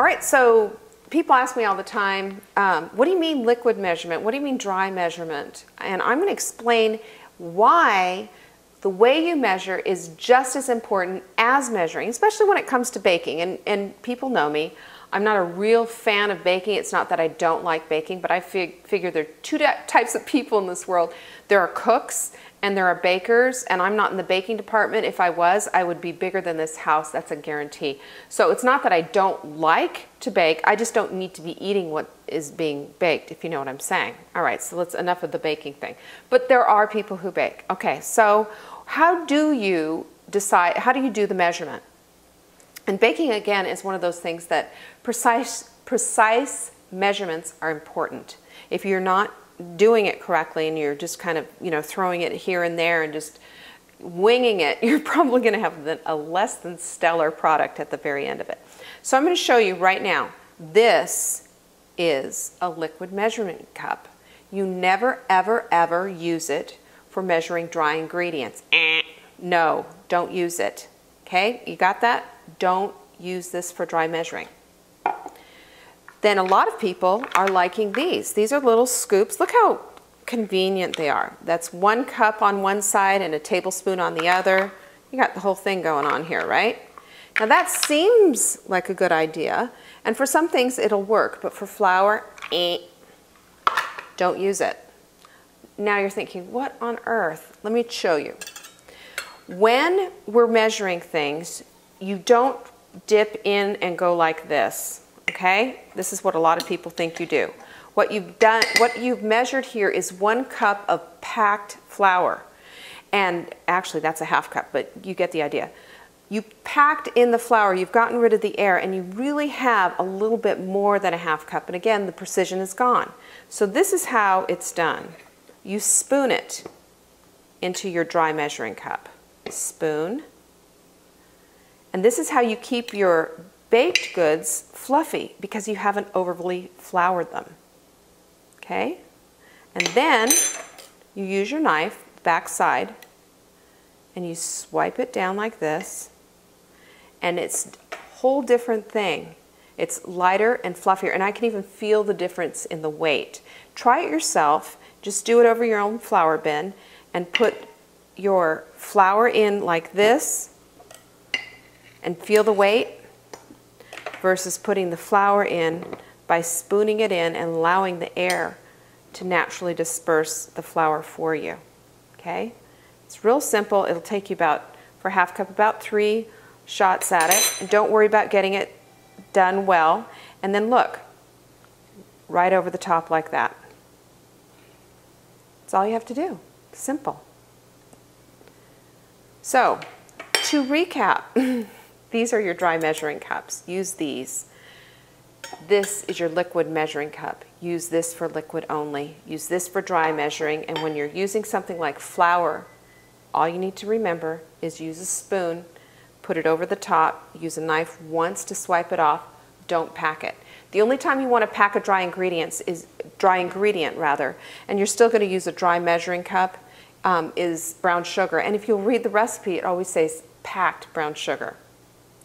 All right, so people ask me all the time, what do you mean liquid measurement? What do you mean dry measurement? And I'm going to explain why the way you measure is just as important as measuring, especially when it comes to baking. And people know me. I'm not a real fan of baking. It's not that I don't like baking, but I figure there are two types of people in this world. There are cooks and there are bakers, and I'm not in the baking department. If I was, I would be bigger than this house. That's a guarantee. So it's not that I don't like to bake. I just don't need to be eating what is being baked, if you know what I'm saying. All right, so that's enough of the baking thing. But there are people who bake. Okay, so how do you decide, how do you do the measurement? And baking, again, is one of those things that precise measurements are important. If you're not doing it correctly and you're just kind of, throwing it here and there and just winging it, you're probably going to have a less than stellar product at the very end of it. So I'm going to show you right now. This is a liquid measurement cup. You never, ever, ever use it for measuring dry ingredients. No, don't use it. Okay, you got that? Don't use this for dry measuring. Then a lot of people are liking these. These are little scoops. Look how convenient they are. That's 1 cup on one side and a tablespoon on the other. You got the whole thing going on here, right? Now that seems like a good idea, and for some things it'll work, but for flour, don't use it. Now you're thinking, what on earth? Let me show you. When we're measuring things, you don't dip in and go like this, okay? This is what a lot of people think you do. What you've measured here is 1 cup of packed flour. And actually that's a half cup, but you get the idea. You packed in the flour, you've gotten rid of the air, and you really have a little bit more than a half cup. And again, the precision is gone. So this is how it's done. You spoon it into your dry measuring cup. Spoon. And this is how you keep your baked goods fluffy, because you haven't overly floured them. Okay? And then you use your knife, back side, and you swipe it down like this, and it's a whole different thing. It's lighter and fluffier, and I can even feel the difference in the weight. Try it yourself. Just do it over your own flour bin and put your flour in like this and feel the weight versus putting the flour in by spooning it in and allowing the air to naturally disperse the flour for you. Okay? It's real simple. It'll take you for a half cup, about 3 shots at it. And don't worry about getting it done well. And then look, right over the top like that. That's all you have to do. Simple. So, to recap, these are your dry measuring cups. Use these. This is your liquid measuring cup. Use this for liquid only. Use this for dry measuring. And when you're using something like flour, all you need to remember is use a spoon, put it over the top, use a knife once to swipe it off, don't pack it. The only time you want to pack a dry ingredient, and you're still going to use a dry measuring cup, is brown sugar. And if you'll read the recipe, it always says packed brown sugar.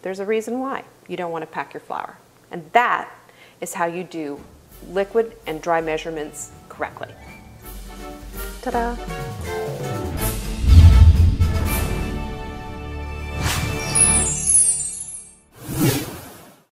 There's a reason why you don't want to pack your flour. And that is how you do liquid and dry measurements correctly. Ta-da!